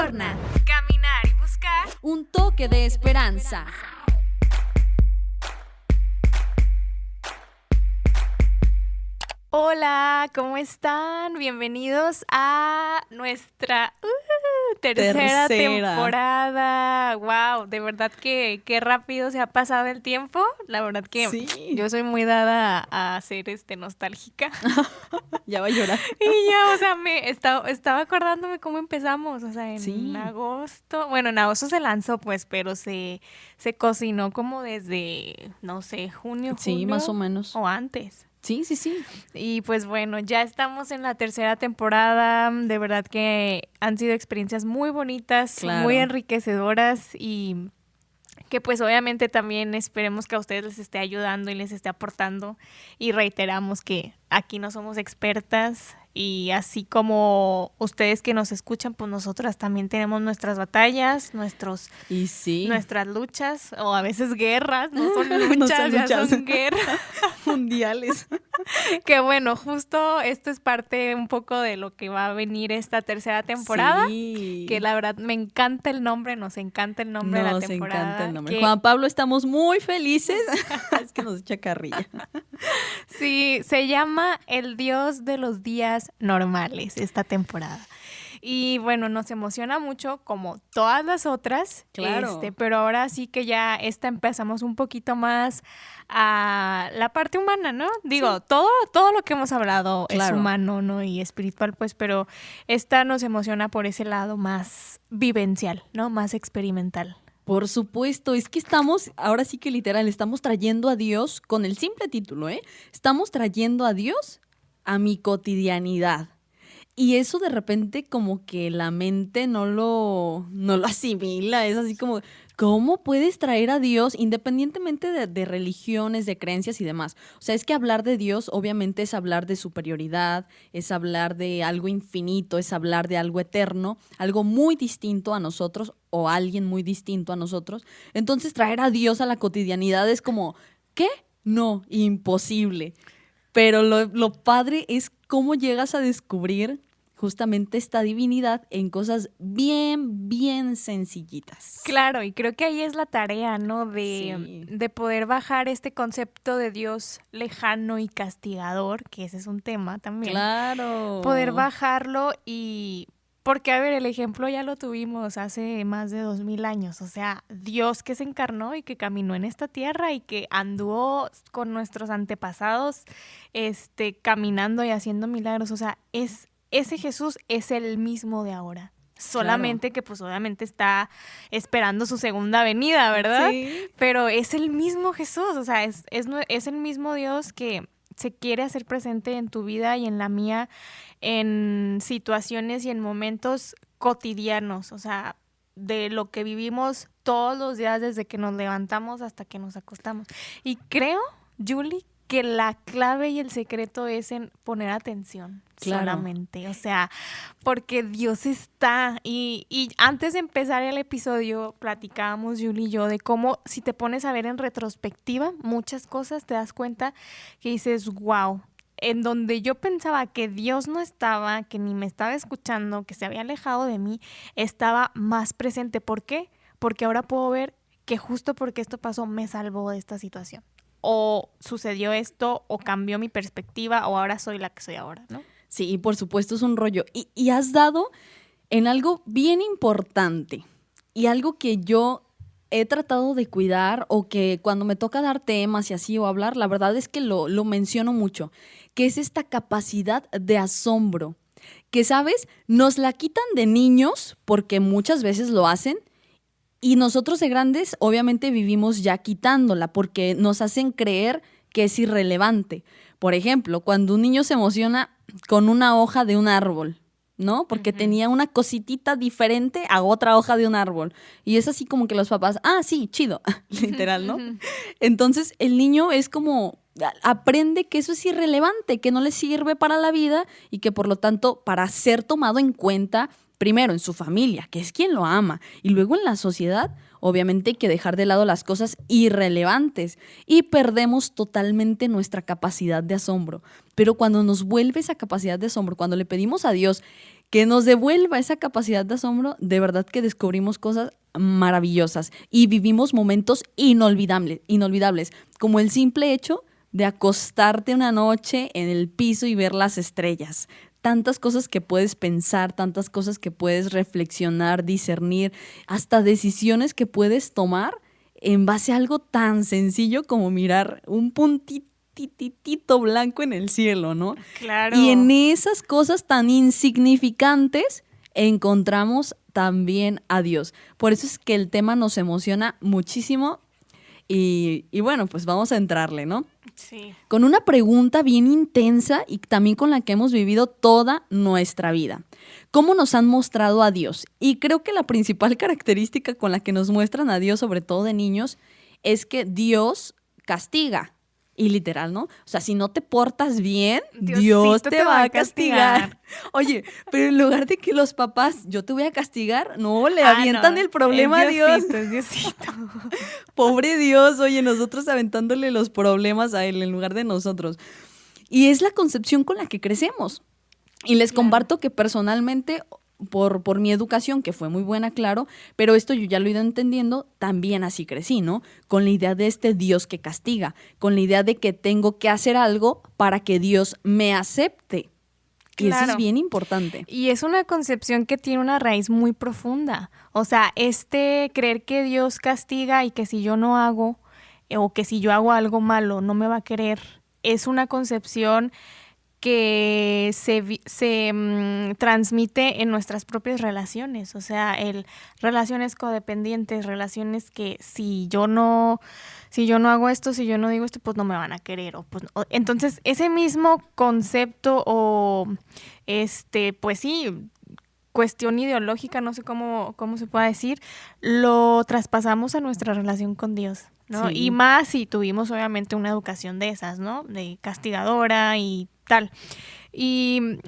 Torna. Caminar y buscar un toque de esperanza. Hola, ¿cómo están? Bienvenidos a nuestra tercera temporada. Wow, de verdad que qué rápido se ha pasado el tiempo. La verdad que sí. Yo soy muy dada a ser nostálgica. Ya va a llorar. Y ya, o sea, me estaba acordándome cómo empezamos, o sea, en agosto. Bueno, en agosto se lanzó, pues, pero se cocinó como desde, no sé, junio, sí, julio. más o menos. O antes. Sí. Y pues bueno, ya estamos en la tercera temporada. De verdad que han sido experiencias muy bonitas, claro. Muy enriquecedoras y que pues obviamente también esperemos que a ustedes les esté ayudando y les esté aportando. Y reiteramos que aquí no somos expertas y así como ustedes que nos escuchan, pues nosotras también tenemos nuestras batallas, nuestras luchas o a veces guerras, no son luchas, ya son guerras mundiales. Que bueno, justo esto es parte un poco de lo que va a venir esta tercera temporada, que la verdad me encanta el nombre, nos encanta el nombre de la temporada. Nos encanta el nombre. Juan Pablo, estamos muy felices. Es que nos echa carrilla. Sí, se llama El Dios de los Días Normales esta temporada. Y bueno, nos emociona mucho como todas las otras, claro. Pero ahora sí que ya empezamos un poquito más a la parte humana, ¿no? Digo, todo lo que hemos hablado es humano, ¿no? Y espiritual, pues, pero esta nos emociona por ese lado más vivencial, ¿no? Más experimental. Por supuesto, es que ahora sí que literal, estamos trayendo a Dios, con el simple título, estamos trayendo a Dios a mi cotidianidad. Y eso de repente como que la mente no lo asimila, es así como, ¿cómo puedes traer a Dios independientemente de religiones, de creencias y demás? O sea, es que hablar de Dios obviamente es hablar de superioridad, es hablar de algo infinito, es hablar de algo eterno, algo muy distinto a nosotros o alguien muy distinto a nosotros. Entonces traer a Dios a la cotidianidad es como, ¿qué? No, imposible. Pero lo padre es cómo llegas a descubrir justamente esta divinidad en cosas bien, bien sencillitas. Claro, y creo que ahí es la tarea, ¿no? De poder bajar este concepto de Dios lejano y castigador, que ese es un tema también. Claro. Poder bajarlo y... Porque, a ver, el ejemplo ya lo tuvimos hace más de 2000 años, o sea, Dios que se encarnó y que caminó en esta tierra y que anduvo con nuestros antepasados, caminando y haciendo milagros, o sea, ese Jesús es el mismo de ahora. Solamente que pues obviamente está esperando su segunda venida, ¿verdad? Sí. Pero es el mismo Jesús, o sea, es el mismo Dios que se quiere hacer presente en tu vida y en la mía, en situaciones y en momentos cotidianos, o sea, de lo que vivimos todos los días desde que nos levantamos hasta que nos acostamos. Y creo, Julie, que la clave y el secreto es en poner atención solamente, o sea, porque Dios está y antes de empezar el episodio platicábamos Julie y yo de cómo si te pones a ver en retrospectiva muchas cosas te das cuenta que dices, wow, en donde yo pensaba que Dios no estaba, que ni me estaba escuchando, que se había alejado de mí, estaba más presente. ¿Por qué? Porque ahora puedo ver que justo porque esto pasó me salvó de esta situación. O sucedió esto, o cambió mi perspectiva, o ahora soy la que soy ahora, ¿no? Sí, por supuesto, es un rollo. Y has dado en algo bien importante y algo que yo he tratado de cuidar o que cuando me toca dar temas y así o hablar, la verdad es que lo menciono mucho, que es esta capacidad de asombro, que, ¿sabes? Nos la quitan de niños porque muchas veces lo hacen. Y nosotros de grandes obviamente vivimos ya quitándola porque nos hacen creer que es irrelevante. Por ejemplo, cuando un niño se emociona con una hoja de un árbol, ¿no? Porque tenía una cositita diferente a otra hoja de un árbol. Y es así como que los papás, sí, chido, literal, ¿no? Entonces el niño es como, aprende que eso es irrelevante, que no le sirve para la vida y que por lo tanto para ser tomado en cuenta primero en su familia, que es quien lo ama, y luego en la sociedad, obviamente hay que dejar de lado las cosas irrelevantes y perdemos totalmente nuestra capacidad de asombro. Pero cuando nos vuelve esa capacidad de asombro, cuando le pedimos a Dios que nos devuelva esa capacidad de asombro, de verdad que descubrimos cosas maravillosas y vivimos momentos inolvidables, como el simple hecho de acostarte una noche en el piso y ver las estrellas. Tantas cosas que puedes pensar, tantas cosas que puedes reflexionar, discernir, hasta decisiones que puedes tomar en base a algo tan sencillo como mirar un puntitito blanco en el cielo, ¿no? Claro. Y en esas cosas tan insignificantes encontramos también a Dios. Por eso es que el tema nos emociona muchísimo y bueno, pues vamos a entrarle, ¿no? Sí. Con una pregunta bien intensa y también con la que hemos vivido toda nuestra vida. ¿Cómo nos han mostrado a Dios? Y creo que la principal característica con la que nos muestran a Dios, sobre todo de niños, es que Dios castiga. Y literal, ¿no? O sea, si no te portas bien, Dios te va a castigar. Oye, pero en lugar de que los papás, yo te voy a castigar, no, le avientan el problema a Dios. Es Diosito. Pobre Dios, oye, nosotros aventándole los problemas a Él en lugar de nosotros. Y es la concepción con la que crecemos. Y les comparto que personalmente, por mi educación, que fue muy buena, claro, pero esto yo ya lo he ido entendiendo, también así crecí, ¿no? Con la idea de este Dios que castiga, con la idea de que tengo que hacer algo para que Dios me acepte. Y eso es bien importante. Y es una concepción que tiene una raíz muy profunda. O sea, creer que Dios castiga y que si yo no hago, o que si yo hago algo malo, no me va a querer, es una concepción que se transmite en nuestras propias relaciones, o sea, relaciones codependientes, relaciones que si yo no hago esto, si yo no digo esto, pues no me van a querer. Entonces, ese mismo concepto pues sí, cuestión ideológica, no sé cómo se pueda decir, lo traspasamos a nuestra relación con Dios, ¿no? Sí. Y más si tuvimos obviamente una educación de esas, ¿no? De castigadora y tal. Y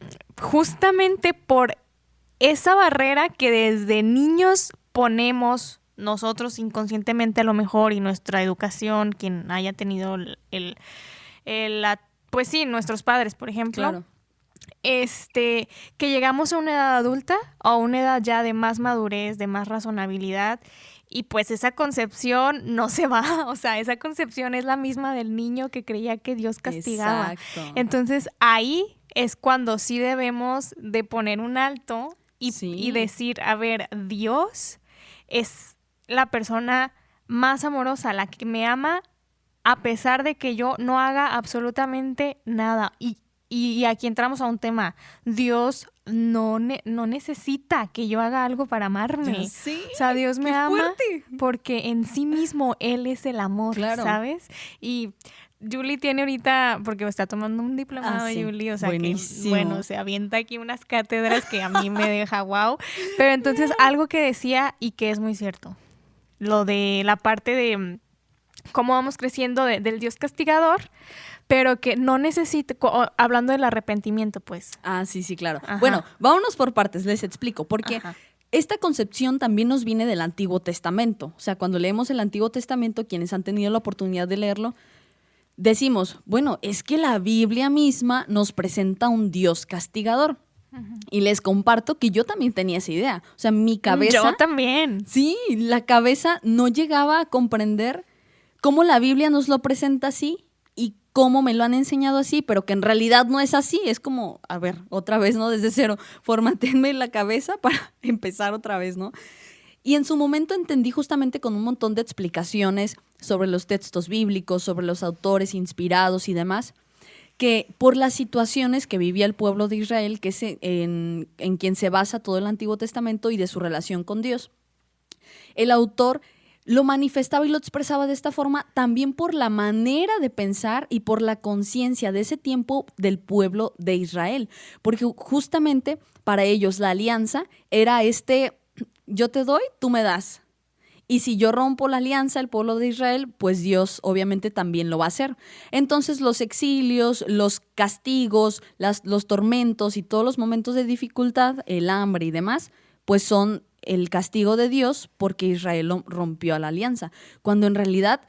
justamente por esa barrera que desde niños ponemos nosotros inconscientemente a lo mejor, y nuestra educación, quien haya tenido pues sí, nuestros padres, por ejemplo. Claro. Que llegamos a una edad adulta o a una edad ya de más madurez, de más razonabilidad, y pues esa concepción no se va, o sea, esa concepción es la misma del niño que creía que Dios castigaba. Exacto. Entonces ahí es cuando sí debemos de poner un alto y decir, a ver, Dios es la persona más amorosa, la que me ama a pesar de que yo no haga absolutamente nada. Y aquí entramos a un tema. Dios no necesita que yo haga algo para amarme. Sí, o sea, Dios me ama fuerte. porque en sí mismo Él es el amor, claro. ¿Sabes? Y Julie tiene ahorita, porque está tomando un diplomado, sí. Julie, o sea, buenísimo. Que, bueno, se avienta aquí unas cátedras que a mí me deja wow. Pero entonces, algo que decía y que es muy cierto, lo de la parte de cómo vamos creciendo del Dios castigador, pero que no necesita, hablando del arrepentimiento, pues. Ah, sí, claro. Ajá. Bueno, vámonos por partes, les explico, porque esta concepción también nos viene del Antiguo Testamento. O sea, cuando leemos el Antiguo Testamento, quienes han tenido la oportunidad de leerlo, decimos, bueno, es que la Biblia misma nos presenta un Dios castigador. Y les comparto que yo también tenía esa idea. O sea, mi cabeza... Yo también. Sí, la cabeza no llegaba a comprender cómo la Biblia nos lo presenta así y cómo me lo han enseñado así, pero que en realidad no es así. Es como, a ver, otra vez, ¿no? Desde cero, formatéenme la cabeza para empezar otra vez, ¿no? Y en su momento entendí justamente con un montón de explicaciones sobre los textos bíblicos, sobre los autores inspirados y demás, que por las situaciones que vivía el pueblo de Israel, que es en quien se basa todo el Antiguo Testamento y de su relación con Dios, el autor lo manifestaba y lo expresaba de esta forma también por la manera de pensar y por la conciencia de ese tiempo del pueblo de Israel. Porque justamente para ellos la alianza era yo te doy, tú me das. Y si yo rompo la alianza, el pueblo de Israel, pues Dios obviamente también lo va a hacer. Entonces los exilios, los castigos, los tormentos y todos los momentos de dificultad, el hambre y demás, pues son el castigo de Dios porque Israel rompió la alianza. Cuando en realidad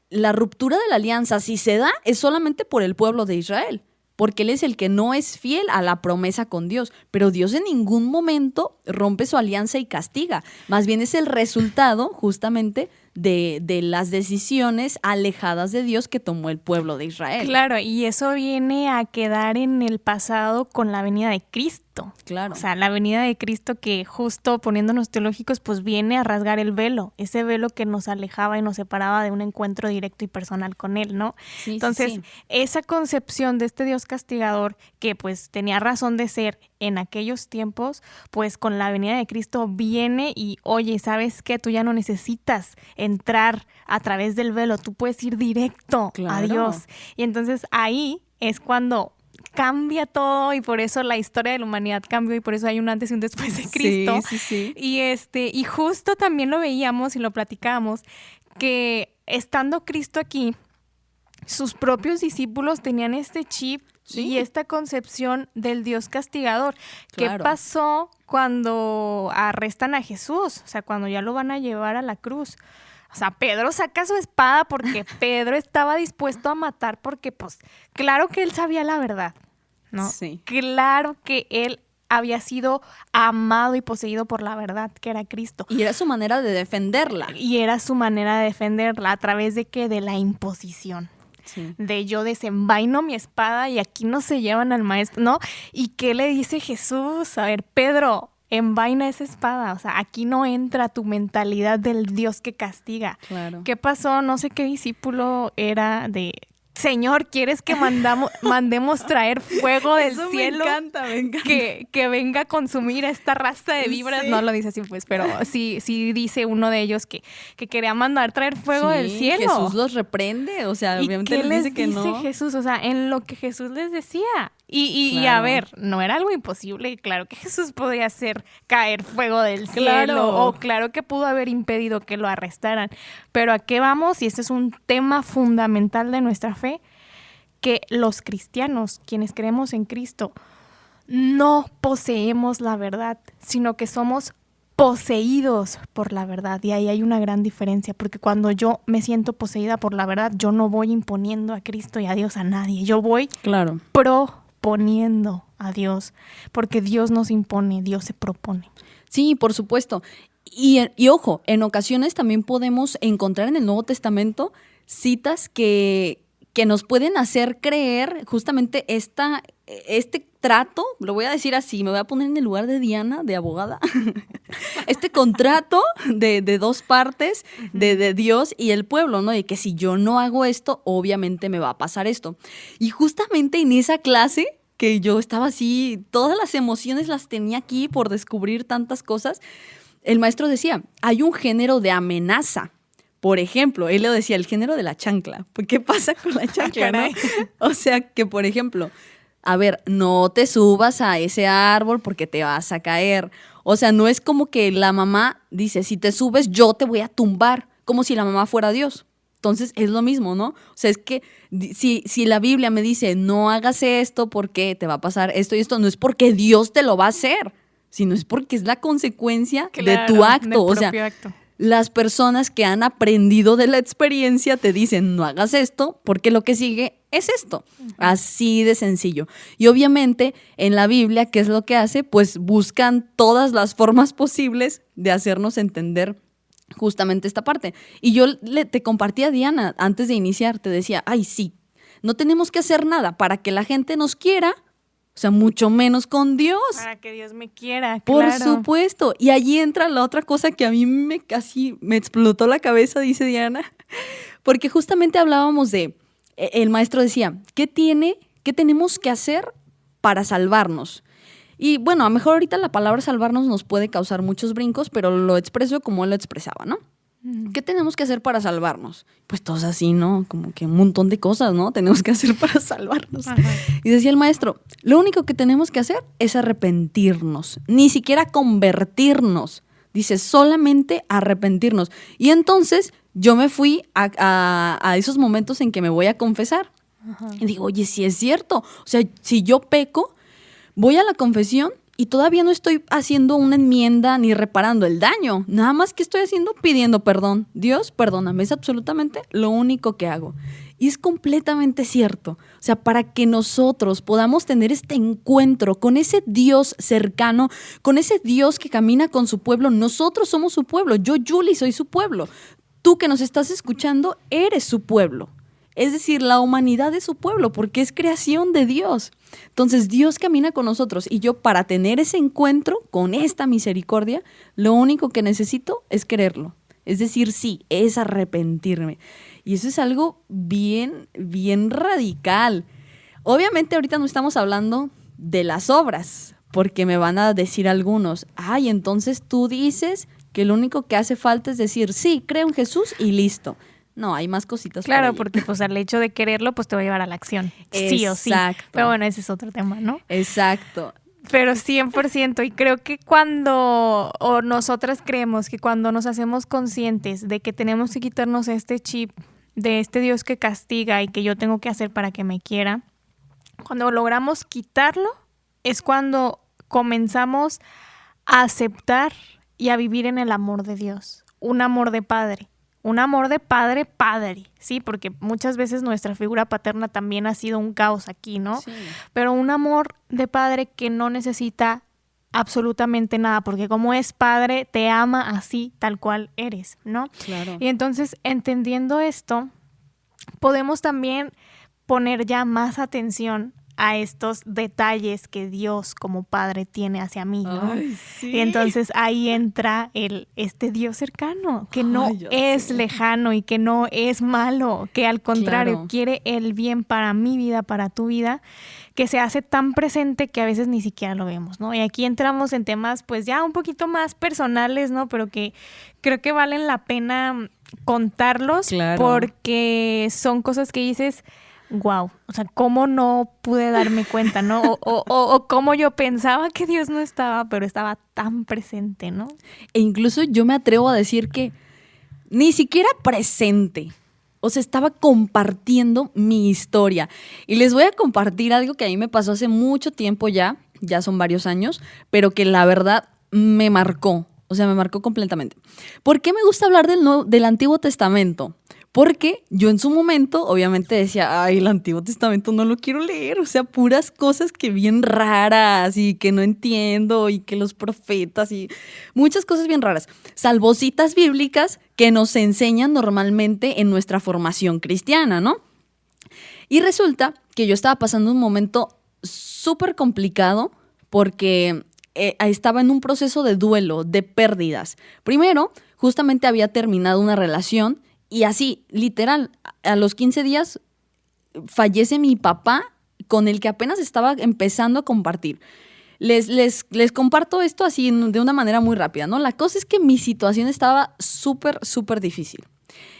la ruptura de la alianza, si se da, es solamente por el pueblo de Israel. porque él es el que no es fiel a la promesa con Dios. Pero Dios en ningún momento rompe su alianza y castiga. Más bien es el resultado justamente de las decisiones alejadas de Dios que tomó el pueblo de Israel. Claro, y eso viene a quedar en el pasado con la venida de Cristo. Claro. O sea, la venida de Cristo que justo poniéndonos teológicos, pues viene a rasgar el velo, ese velo que nos alejaba y nos separaba de un encuentro directo y personal con Él, ¿no? Sí, Entonces, sí. esa concepción de este Dios castigador que pues tenía razón de ser en aquellos tiempos, pues con la venida de Cristo viene y, oye, ¿sabes qué? Tú ya no necesitas entrar a través del velo, tú puedes ir directo a Dios. Y entonces ahí es cuando cambia todo y por eso la historia de la humanidad cambió y por eso hay un antes y un después de Cristo. Sí. Y justo también lo veíamos y lo platicábamos, que estando Cristo aquí, sus propios discípulos tenían este chip y esta concepción del Dios castigador. Claro. ¿Qué pasó cuando arrestan a Jesús? O sea, cuando ya lo van a llevar a la cruz. O sea, Pedro saca su espada porque Pedro estaba dispuesto a matar porque, pues, claro que él sabía la verdad, ¿no? Sí. Claro que él había sido amado y poseído por la verdad, que era Cristo. Y era su manera de defenderla. Y era su manera de defenderla, ¿a través de qué? De la imposición. Sí. De yo desenvaino mi espada y aquí no se llevan al maestro, ¿no? ¿Y qué le dice Jesús? A ver, Pedro, envaina esa espada, o sea, aquí no entra tu mentalidad del Dios que castiga. Claro. ¿Qué pasó? No sé qué discípulo era de... Señor, ¿quieres que mandemos traer fuego del Eso cielo? Me encanta. Que venga a consumir a esta raza de víboras. Sí. No lo dice así, pues, pero sí dice uno de ellos que quería mandar traer fuego del cielo. Jesús los reprende, o sea, obviamente ¿Y qué les dice que dice no. Jesús? O sea, en lo que Jesús les decía. Y Claro. a ver, no era algo imposible. Claro que Jesús podía hacer caer fuego del Claro. cielo. O claro que pudo haber impedido que lo arrestaran. Pero ¿a qué vamos? Y este es un tema fundamental de nuestra fe, que los cristianos, quienes creemos en Cristo, no poseemos la verdad, sino que somos poseídos por la verdad. Y ahí hay una gran diferencia, porque cuando yo me siento poseída por la verdad, yo no voy imponiendo a Cristo y a Dios a nadie. Yo voy Claro. proponiendo a Dios, porque Dios nos impone, Dios se propone. Sí, por supuesto. Y ojo, en ocasiones también podemos encontrar en el Nuevo Testamento citas que nos pueden hacer creer justamente este trato, lo voy a decir así, me voy a poner en el lugar de Diana, de abogada, este contrato de dos partes, de Dios y el pueblo, ¿no? De que si yo no hago esto, obviamente me va a pasar esto. Y justamente en esa clase, que yo estaba así, todas las emociones las tenía aquí por descubrir tantas cosas, el maestro decía, hay un género de amenaza. Por ejemplo, él lo decía, el género de la chancla. ¿Qué pasa con la chancla, no? O sea, que por ejemplo, a ver, no te subas a ese árbol porque te vas a caer. O sea, no es como que la mamá dice, si te subes yo te voy a tumbar, como si la mamá fuera Dios. Entonces es lo mismo, ¿no? O sea, es que si la Biblia me dice, no hagas esto porque te va a pasar esto y esto, no es porque Dios te lo va a hacer, sino es porque es la consecuencia de tu acto. O sea, acto. Las personas que han aprendido de la experiencia te dicen, no hagas esto, porque lo que sigue es esto. Así de sencillo. Y obviamente en la Biblia, ¿qué es lo que hace? Pues buscan todas las formas posibles de hacernos entender justamente esta parte. Y yo te compartí a Diana antes de iniciar, te decía, ay, sí, no tenemos que hacer nada para que la gente nos quiera. O sea, mucho menos con Dios. Para que Dios me quiera, Por claro. supuesto. Y allí entra la otra cosa que a mí casi me explotó la cabeza, dice Diana. Porque justamente hablábamos el maestro decía, ¿qué tenemos que hacer para salvarnos? Y bueno, a lo mejor ahorita la palabra salvarnos nos puede causar muchos brincos, pero lo expreso como él lo expresaba, ¿no? ¿Qué tenemos que hacer para salvarnos? Pues todos así, ¿no? Como que un montón de cosas, ¿no? Tenemos que hacer para salvarnos. Ajá. Y decía el maestro, lo único que tenemos que hacer es arrepentirnos, ni siquiera convertirnos. Dice, solamente arrepentirnos. Y entonces yo me fui a esos momentos en que me voy a confesar. Ajá. Y digo, oye, sí es cierto. O sea, si yo peco, voy a la confesión y todavía no estoy haciendo una enmienda ni reparando el daño. Nada más que estoy haciendo pidiendo perdón. Dios, perdóname. Es absolutamente lo único que hago. Y es completamente cierto. O sea, para que nosotros podamos tener este encuentro con ese Dios cercano, con ese Dios que camina con su pueblo, nosotros somos su pueblo. Yo, Julie, soy su pueblo. Tú que nos estás escuchando, eres su pueblo. Es decir, la humanidad es su pueblo porque es creación de Dios. Entonces, Dios camina con nosotros y yo para tener ese encuentro con esta misericordia, lo único que necesito es quererlo. Es decir, sí, es arrepentirme. Y eso es algo bien, bien radical. Obviamente ahorita no estamos hablando de las obras, porque me van a decir algunos, ay, entonces tú dices que lo único que hace falta es decir, sí, creo en Jesús y listo. No, hay más cositas. Claro, porque pues al hecho de quererlo, pues te va a llevar a la acción. Sí o sí. Pero bueno, ese es otro tema, ¿no? Exacto. Pero 100%. Y creo que cuando, o nosotras creemos que cuando nos hacemos conscientes de que tenemos que quitarnos este chip de este Dios que castiga y que yo tengo que hacer para que me quiera, cuando logramos quitarlo, es cuando comenzamos a aceptar y a vivir en el amor de Dios. Un amor de padre. Un amor de padre, ¿sí? Porque muchas veces nuestra figura paterna también ha sido un caos aquí, ¿no? Sí. Pero un amor de padre que no necesita absolutamente nada, porque como es padre, te ama así, tal cual eres, ¿no? Claro. Y entonces, entendiendo esto, podemos también poner ya más atención a estos detalles que Dios como Padre tiene hacia mí, ¿no? Ay, sí. Y entonces ahí entra este Dios cercano, que no es sé. lejano y que no es malo, que al contrario Claro. quiere el bien para mi vida, para tu vida, que se hace tan presente que a veces ni siquiera lo vemos, ¿no? Y aquí entramos en temas pues ya un poquito más personales, ¿no? Pero que creo que valen la pena contarlos, Claro. porque son cosas que dices, wow, o sea, cómo no pude darme cuenta, ¿no? O cómo yo pensaba que Dios no estaba, pero estaba tan presente, ¿no? E incluso yo me atrevo a decir que ni siquiera presente. O sea, estaba compartiendo mi historia. Y les voy a compartir algo que a mí me pasó hace mucho tiempo ya son varios años, pero que la verdad me marcó. O sea, me marcó completamente. ¿Por qué me gusta hablar del Antiguo Testamento? Porque yo en su momento, obviamente decía, ay, el Antiguo Testamento no lo quiero leer. O sea, puras cosas que bien raras y que no entiendo y que los profetas y muchas cosas bien raras. Salvo citas bíblicas que nos enseñan normalmente en nuestra formación cristiana, ¿no? Y resulta que yo estaba pasando un momento súper complicado porque estaba en un proceso de duelo, de pérdidas. Primero, justamente había terminado una relación y así, literal, a los 15 días fallece mi papá con el que apenas estaba empezando a compartir. Les comparto esto así de una manera muy rápida, ¿no? La cosa es que mi situación estaba súper, súper difícil.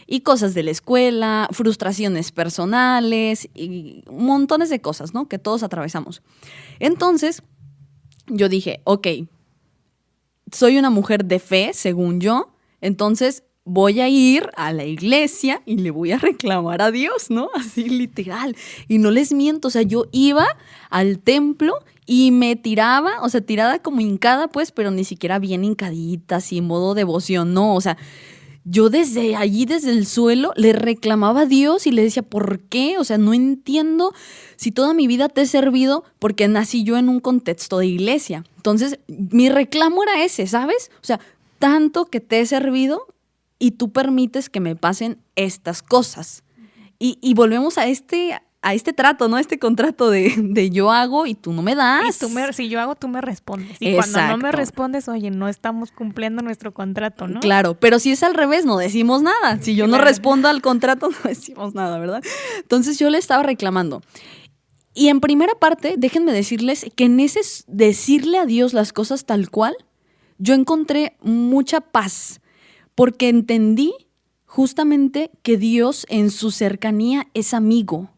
Y cosas de la escuela, frustraciones personales y montones de cosas, ¿no? Que todos atravesamos. Entonces, yo dije, ok, soy una mujer de fe, según yo, entonces voy a ir a la iglesia y le voy a reclamar a Dios, ¿no? Así literal. Y no les miento, o sea, yo iba al templo y me tiraba, o sea, tirada como hincada, pues, pero ni siquiera bien hincadita, así en modo devoción, no, o sea, yo desde allí, desde el suelo, le reclamaba a Dios y le decía, ¿por qué? O sea, no entiendo si toda mi vida te he servido, porque nací yo en un contexto de iglesia. Entonces, mi reclamo era ese, ¿sabes? O sea, tanto que te he servido y tú permites que me pasen estas cosas. Y volvemos a este trato, ¿no? Este contrato de yo hago y tú no me das. Y si yo hago, tú me respondes. Y Exacto. cuando no me respondes, oye, no estamos cumpliendo nuestro contrato, ¿no? Claro, pero si es al revés, no decimos nada. Si yo no respondo al contrato, no decimos nada, ¿verdad? Entonces yo le estaba reclamando. Y en primera parte, déjenme decirles que en ese decirle a Dios las cosas tal cual, yo encontré mucha paz, porque entendí justamente que Dios en su cercanía es amigo.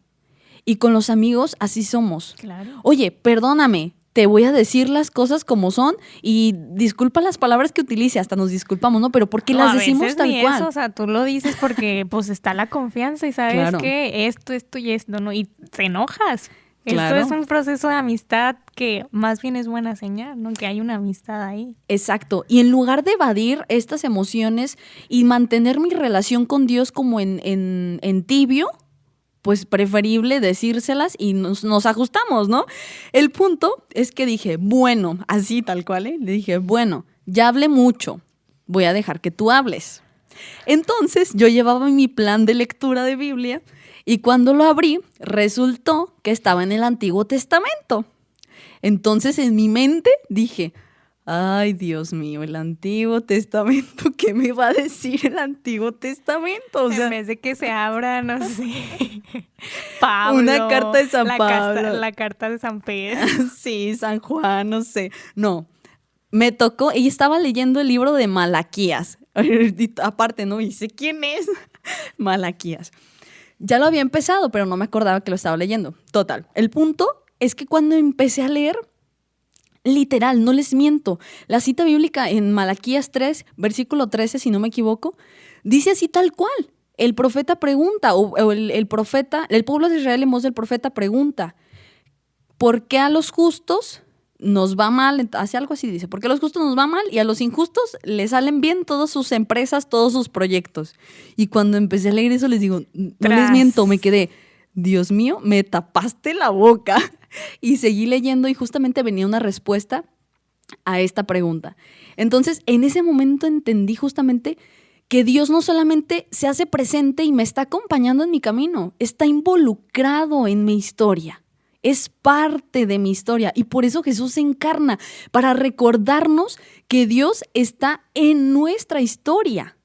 Y con los amigos así somos. Claro. Oye, perdóname, te voy a decir las cosas como son y disculpa las palabras que utilice, hasta nos disculpamos, ¿no? Pero ¿por qué las decimos tal cual? Eso, o sea, tú lo dices porque pues está la confianza y sabes Claro. que esto y esto, ¿no? Y te enojas. Claro. Esto es un proceso de amistad que más bien es buena señal, ¿no? Que hay una amistad ahí. Exacto. Y en lugar de evadir estas emociones y mantener mi relación con Dios como en tibio, pues preferible decírselas y nos ajustamos, ¿no? El punto es que dije, bueno, así tal cual, le dije, bueno, ya hablé mucho, voy a dejar que tú hables. Entonces yo llevaba mi plan de lectura de Biblia y cuando lo abrí resultó que estaba en el Antiguo Testamento. Entonces en mi mente dije, ay, Dios mío, el Antiguo Testamento, ¿qué me va a decir el Antiguo Testamento? O sea, en vez de que se abra, no sé, Pablo. Una carta de San Pablo. La carta de San Pedro. Sí, San Juan, no sé. No, me tocó y estaba leyendo el libro de Malaquías. Aparte, ¿no? Y sé quién es Malaquías. Ya lo había empezado, pero no me acordaba que lo estaba leyendo. Total, el punto es que cuando empecé a leer, literal, no les miento, la cita bíblica en Malaquías 3, versículo 13, si no me equivoco, dice así tal cual. El profeta pregunta, o el profeta, el pueblo de Israel en voz del profeta pregunta, ¿por qué a los justos nos va mal? Hace algo así, dice, ¿por qué a los justos nos va mal y a los injustos les salen bien todas sus empresas, todos sus proyectos? Y cuando empecé a leer eso les digo, no les miento, me quedé, Dios mío, me tapaste la boca. Y seguí leyendo y justamente venía una respuesta a esta pregunta. Entonces, en ese momento entendí justamente que Dios no solamente se hace presente y me está acompañando en mi camino, está involucrado en mi historia. Es parte de mi historia y por eso Jesús se encarna, para recordarnos que Dios está en nuestra historia.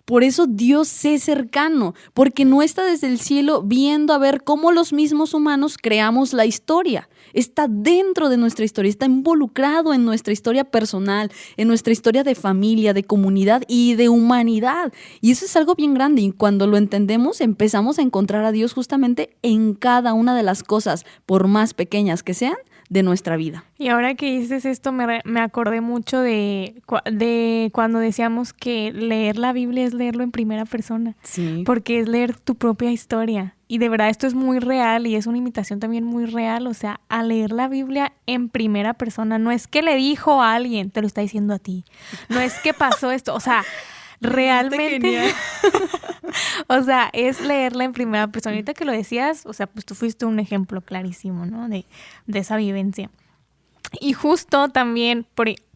Por eso Dios es cercano, porque no está desde el cielo viendo a ver cómo los mismos humanos creamos la historia. Está dentro de nuestra historia, está involucrado en nuestra historia personal, en nuestra historia de familia, de comunidad y de humanidad. Y eso es algo bien grande y cuando lo entendemos empezamos a encontrar a Dios justamente en cada una de las cosas, por más pequeñas que sean, de nuestra vida. Y ahora que dices esto, me acordé mucho de cuando decíamos que leer la Biblia es leerlo en primera persona. Sí. Porque es leer tu propia historia. Y de verdad esto es muy real y es una invitación también muy real. O sea, a leer la Biblia en primera persona. No es que le dijo a alguien, te lo está diciendo a ti. No es que pasó esto. O sea, realmente... O sea, es leerla en primera persona. Ahorita que lo decías, o sea, pues tú fuiste un ejemplo clarísimo, ¿no? De esa vivencia. Y justo también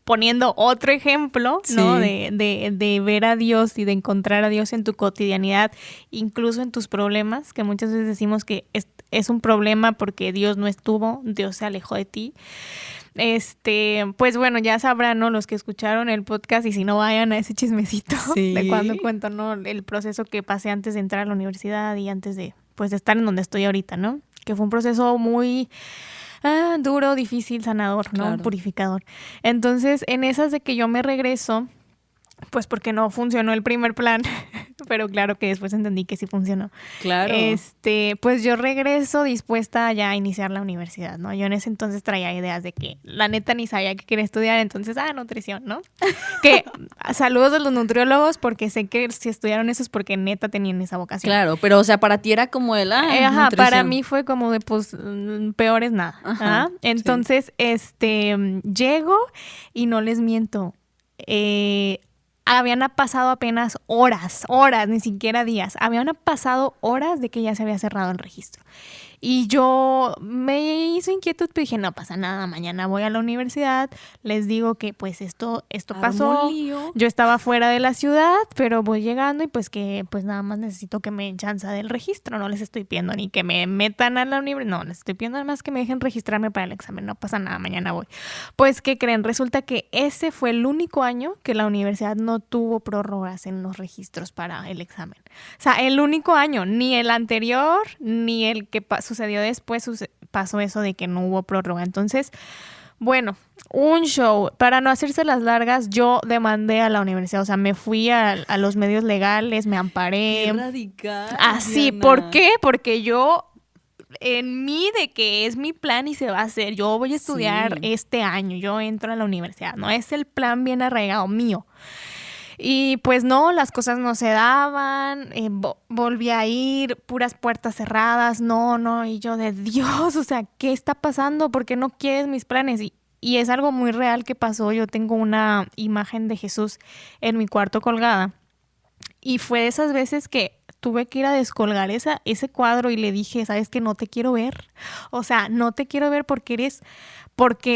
poniendo otro ejemplo, ¿no? Sí. De ver a Dios y de encontrar a Dios en tu cotidianidad, incluso en tus problemas, que muchas veces decimos que es un problema porque Dios no estuvo, Dios se alejó de ti. Pues bueno, ya sabrán, ¿no? Los que escucharon el podcast y si no vayan a ese chismecito Sí. de cuando cuento, ¿no? El proceso que pasé antes de entrar a la universidad y antes de, pues, de estar en donde estoy ahorita, ¿no? Que fue un proceso muy duro, difícil, sanador, ¿no? Claro. Purificador. Entonces, en esas de que yo me regreso, pues porque no funcionó el primer plan, pero claro que después entendí que sí funcionó. Claro. Pues yo regreso dispuesta ya a iniciar la universidad, ¿no? Yo en ese entonces traía ideas de que la neta ni sabía que quería estudiar, entonces, nutrición, ¿no? Que saludos a los nutriólogos porque sé que si estudiaron eso es porque neta tenían esa vocación. Claro, pero o sea, para ti era como el Ajá, nutrición. para mí fue como de pues peor es nada. Ajá, Entonces, llego y no les miento. Habían pasado apenas horas, ni siquiera días. Habían pasado horas de que ya se había cerrado el registro. Y yo me hizo inquietud, pero dije, no pasa nada, mañana voy a la universidad, les digo que pues esto pasó. Yo estaba fuera de la ciudad, pero voy llegando y pues que pues nada más necesito que me den chance del registro. No les estoy pidiendo ni que me metan a la universidad, no, les estoy pidiendo nada más que me dejen registrarme para el examen, no pasa nada, mañana voy. Pues, ¿qué creen? Resulta que ese fue el único año que la universidad no tuvo prórrogas en los registros para el examen. O sea, el único año, ni el anterior, ni el que sucedió después pasó eso de que no hubo prórroga. Entonces, bueno, un show. Para no hacerse las largas, yo demandé a la universidad. O sea, me fui a los medios legales, me amparé. ¡Qué radical! Así, Diana. ¿por qué? Porque yo, en mí de que es mi plan y se va a hacer, yo voy a estudiar este año, yo entro a la universidad, ¿no? Es el plan bien arraigado mío. Y pues no, las cosas no se daban, volví a ir, puras puertas cerradas, no, y yo de Dios, o sea, ¿qué está pasando? ¿Por qué no quieres mis planes? Y es algo muy real que pasó, yo tengo una imagen de Jesús en mi cuarto colgada y fue de esas veces que tuve que ir a descolgar ese cuadro y le dije, ¿sabes qué? No te quiero ver. O sea, no te quiero ver porque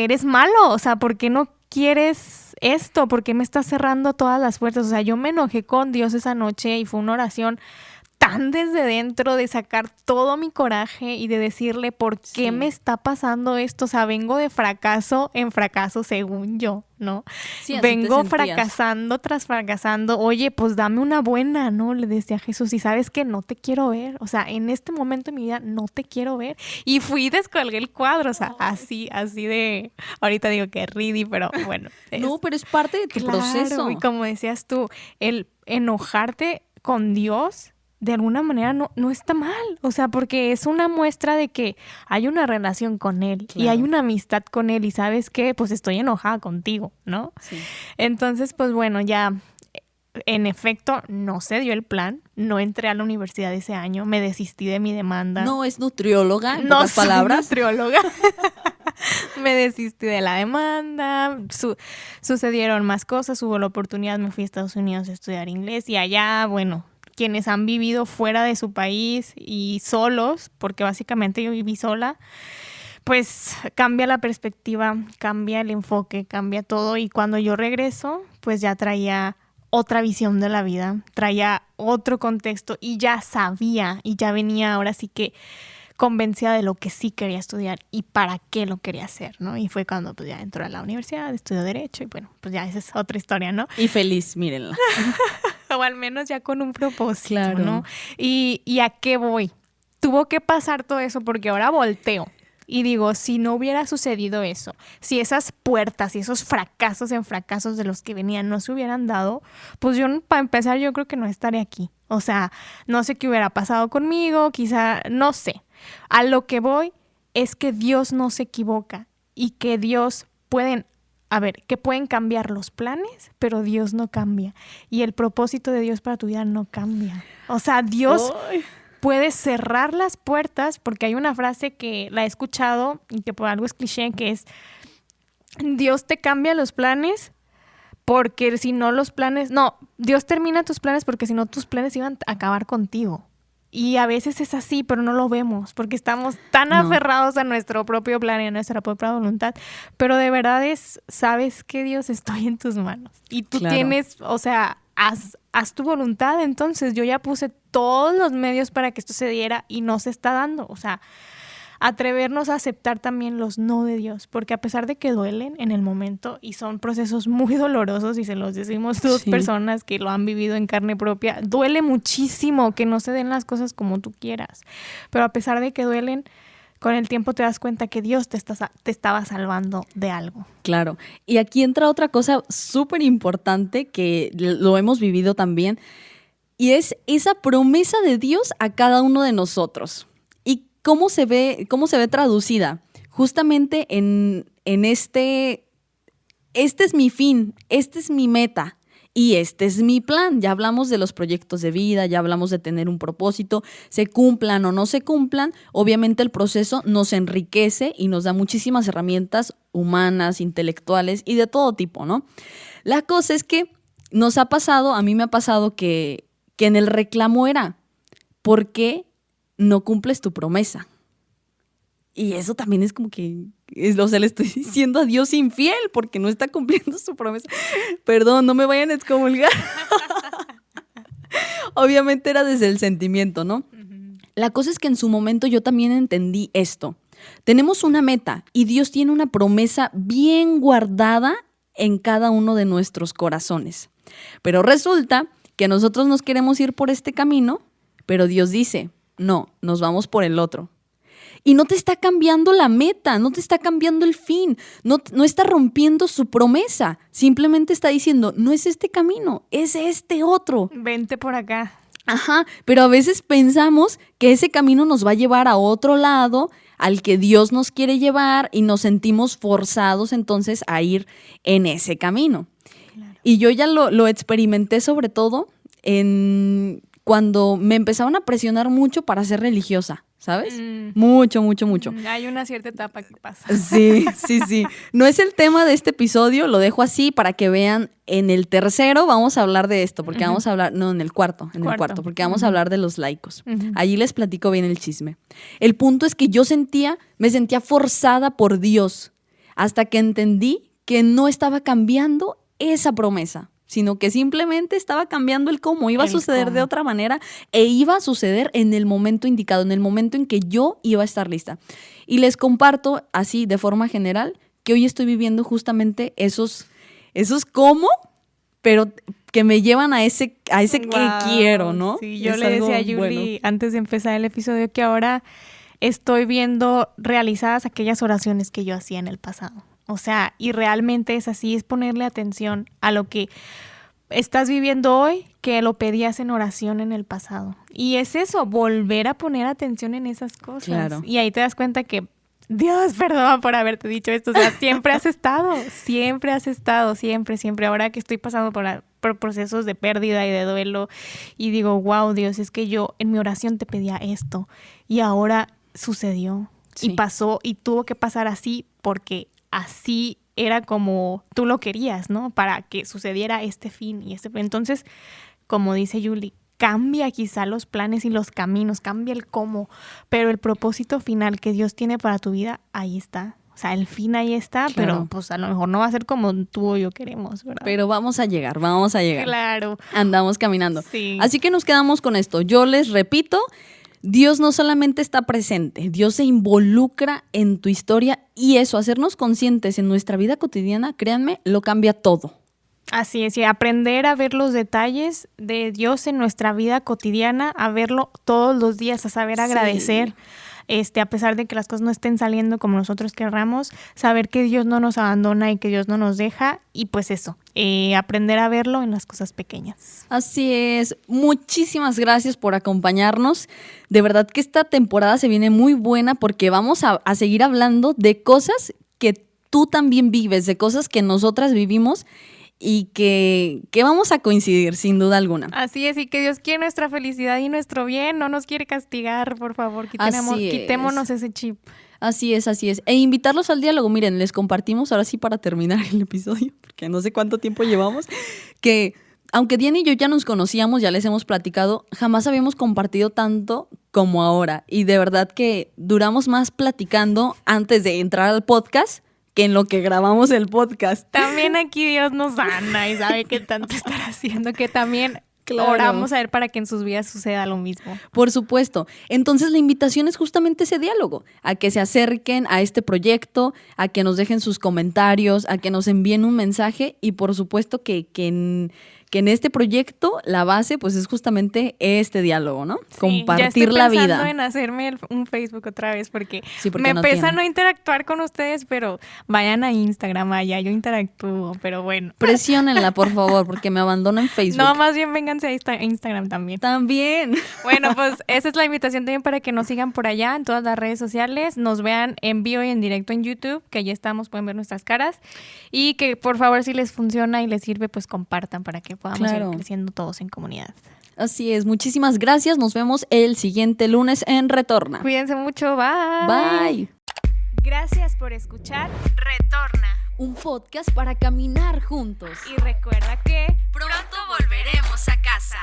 eres malo. O sea, ¿por qué no quieres esto? ¿Por qué me estás cerrando todas las puertas? O sea, yo me enojé con Dios esa noche y fue una oración tan desde dentro de sacar todo mi coraje y de decirle por qué me está pasando esto. O sea, vengo de fracaso en fracaso según yo, ¿no? Sí, así vengo te sentías. fracasando tras fracasando. Oye, pues dame una buena, ¿no? Le decía a Jesús, y sabes que no te quiero ver. O sea, en este momento de mi vida no te quiero ver. Y fui y descolgué el cuadro, o sea, así de... Ahorita digo que ridi, pero bueno. No, pero es parte de tu proceso. Y como decías tú, el enojarte con Dios de alguna manera no está mal, o sea, porque es una muestra de que hay una relación con Él y hay una amistad con Él y ¿sabes qué? Pues estoy enojada contigo, ¿no? Sí. Entonces, pues bueno, ya en efecto no se dio el plan, no entré a la universidad ese año, me desistí de mi demanda. No es nutrióloga, en no pocas soy palabras. Nutrióloga. Me desistí de la demanda, sucedieron más cosas, hubo la oportunidad, me fui a Estados Unidos a estudiar inglés y allá, bueno, quienes han vivido fuera de su país y solos, porque básicamente yo viví sola, pues cambia la perspectiva, cambia el enfoque, cambia todo. Y cuando yo regreso, pues ya traía otra visión de la vida, traía otro contexto y ya sabía y ya venía ahora sí que convencida de lo que sí quería estudiar y para qué lo quería hacer, ¿no? Y fue cuando pues ya entró a la universidad, estudió Derecho y bueno, pues ya esa es otra historia, ¿no? Y feliz, mírenla. O al menos ya con un propósito, claro. ¿no? ¿Y a qué voy? Tuvo que pasar todo eso porque ahora volteo y digo, si no hubiera sucedido eso, si esas puertas y esos fracasos en fracasos de los que venían no se hubieran dado, pues yo, para empezar, yo creo que no estaría aquí. O sea, no sé qué hubiera pasado conmigo, quizá, no sé. A lo que voy es que Dios no se equivoca y que que pueden cambiar los planes, pero Dios no cambia. Y el propósito de Dios para tu vida no cambia. O sea, Dios puede cerrar las puertas, porque hay una frase que la he escuchado y que por algo es cliché, que es, Dios te cambia los planes porque si no Dios termina tus planes porque si no tus planes iban a acabar contigo. Y a veces es así, pero no lo vemos porque estamos tan aferrados a nuestro propio plan y a nuestra propia voluntad. Pero de verdad sabes que Dios, estoy en tus manos. Y tú tienes, o sea, haz tu voluntad. Entonces yo ya puse todos los medios para que esto se diera y no se está dando. O sea, atrevernos a aceptar también los no de Dios, porque a pesar de que duelen en el momento y son procesos muy dolorosos y se los decimos dos personas que lo han vivido en carne propia, duele muchísimo que no se den las cosas como tú quieras, pero a pesar de que duelen, con el tiempo te das cuenta que Dios te estaba salvando de algo. Claro, y aquí entra otra cosa súper importante que lo hemos vivido también, y es esa promesa de Dios a cada uno de nosotros. ¿Cómo se ve traducida? Justamente en este es mi fin, este es mi meta y este es mi plan. Ya hablamos de los proyectos de vida, ya hablamos de tener un propósito, se cumplan o no se cumplan. Obviamente el proceso nos enriquece y nos da muchísimas herramientas humanas, intelectuales y de todo tipo, ¿no? La cosa es que a mí me ha pasado que en el reclamo era, ¿por qué no cumples tu promesa? Y eso también es como que, o sea, le estoy diciendo a Dios infiel porque no está cumpliendo su promesa. Perdón, no me vayan a excomulgar. Obviamente era desde el sentimiento, ¿no? Uh-huh. La cosa es que en su momento yo también entendí esto. Tenemos una meta y Dios tiene una promesa bien guardada en cada uno de nuestros corazones. Pero resulta que nosotros nos queremos ir por este camino, pero Dios dice, no, nos vamos por el otro. Y no te está cambiando la meta, no te está cambiando el fin, no está rompiendo su promesa. Simplemente está diciendo, no es este camino, es este otro. Vente por acá. Ajá, pero a veces pensamos que ese camino nos va a llevar a otro lado, al que Dios nos quiere llevar, y nos sentimos forzados entonces a ir en ese camino. Claro. Y yo ya lo experimenté sobre todo cuando me empezaron a presionar mucho para ser religiosa, ¿sabes? Mucho. Hay una cierta etapa que pasa. Sí. No es el tema de este episodio, lo dejo así para que vean. En el tercero vamos a hablar de esto, porque vamos a hablar, no, en el cuarto, porque vamos a hablar de los laicos. Allí les platico bien el chisme. El punto es que me sentía forzada por Dios, hasta que entendí que no estaba cambiando esa promesa, sino que simplemente estaba cambiando el cómo. Iba a suceder de otra manera e iba a suceder en el momento indicado, en el momento en que yo iba a estar lista. Y les comparto así, de forma general, que hoy estoy viviendo justamente esos cómo, pero que me llevan a ese que quiero, ¿no? Sí, yo le decía a Yuli antes de empezar el episodio que ahora estoy viendo realizadas aquellas oraciones que yo hacía en el pasado. O sea, y realmente es así, es ponerle atención a lo que estás viviendo hoy, que lo pedías en oración en el pasado. Y es eso, volver a poner atención en esas cosas. Claro. Y ahí te das cuenta que, Dios, perdón por haberte dicho esto. O sea, siempre has estado. Ahora que estoy pasando por procesos de pérdida y de duelo y digo, wow, Dios, es que yo en mi oración te pedía esto y ahora sucedió y pasó y tuvo que pasar así porque así era como tú lo querías, ¿no? Para que sucediera este fin y este fin. Entonces, como dice Yuli, cambia quizá los planes y los caminos, cambia el cómo, pero el propósito final que Dios tiene para tu vida, ahí está. O sea, el fin ahí está, claro. Pero pues a lo mejor no va a ser como tú o yo queremos, ¿verdad? Pero vamos a llegar. Claro. Andamos caminando. Sí. Así que nos quedamos con esto. Yo les repito, Dios no solamente está presente, Dios se involucra en tu historia y eso, hacernos conscientes en nuestra vida cotidiana, créanme, lo cambia todo. Así es, y aprender a ver los detalles de Dios en nuestra vida cotidiana, a verlo todos los días, a saber agradecer, a pesar de que las cosas no estén saliendo como nosotros querramos, saber que Dios no nos abandona y que Dios no nos deja, y pues eso, aprender a verlo en las cosas pequeñas. Así es, muchísimas gracias por acompañarnos. De verdad que esta temporada se viene muy buena porque vamos a seguir hablando de cosas que tú también vives, de cosas que nosotras vivimos y que vamos a coincidir sin duda alguna. Así es, y que Dios quiere nuestra felicidad y nuestro bien, no nos quiere castigar, por favor, quitémonos ese chip. Así es. E invitarlos al diálogo. Miren, les compartimos ahora sí para terminar el episodio, porque no sé cuánto tiempo llevamos, que aunque Diana y yo ya nos conocíamos, ya les hemos platicado, jamás habíamos compartido tanto como ahora. Y de verdad que duramos más platicando antes de entrar al podcast que en lo que grabamos el podcast. También aquí Dios nos sana y sabe qué tanto estar haciendo, que también oramos a ver para que en sus vidas suceda lo mismo. Por supuesto. Entonces la invitación es justamente ese diálogo, a que se acerquen a este proyecto, a que nos dejen sus comentarios, a que nos envíen un mensaje y por supuesto que en este proyecto la base pues es justamente este diálogo, ¿no? Sí, compartir la vida. Ya estoy pensando en hacerme un Facebook otra vez porque me no pesa no interactuar con ustedes, pero vayan a Instagram, allá yo interactúo, pero bueno. Presiónenla, por favor, porque me abandono en Facebook. No, más bien vénganse a Instagram también. También. Bueno, pues esa es la invitación también para que nos sigan por allá en todas las redes sociales, nos vean en vivo y en directo en YouTube, que allí estamos, pueden ver nuestras caras y que por favor si les funciona y les sirve, pues compartan para que podamos ir creciendo todos en comunidad. Así es, muchísimas gracias. Nos vemos el siguiente lunes en Retorna. Cuídense mucho, bye. Bye. Gracias por escuchar Retorna, un podcast para caminar juntos. Y recuerda que pronto volveremos a casa.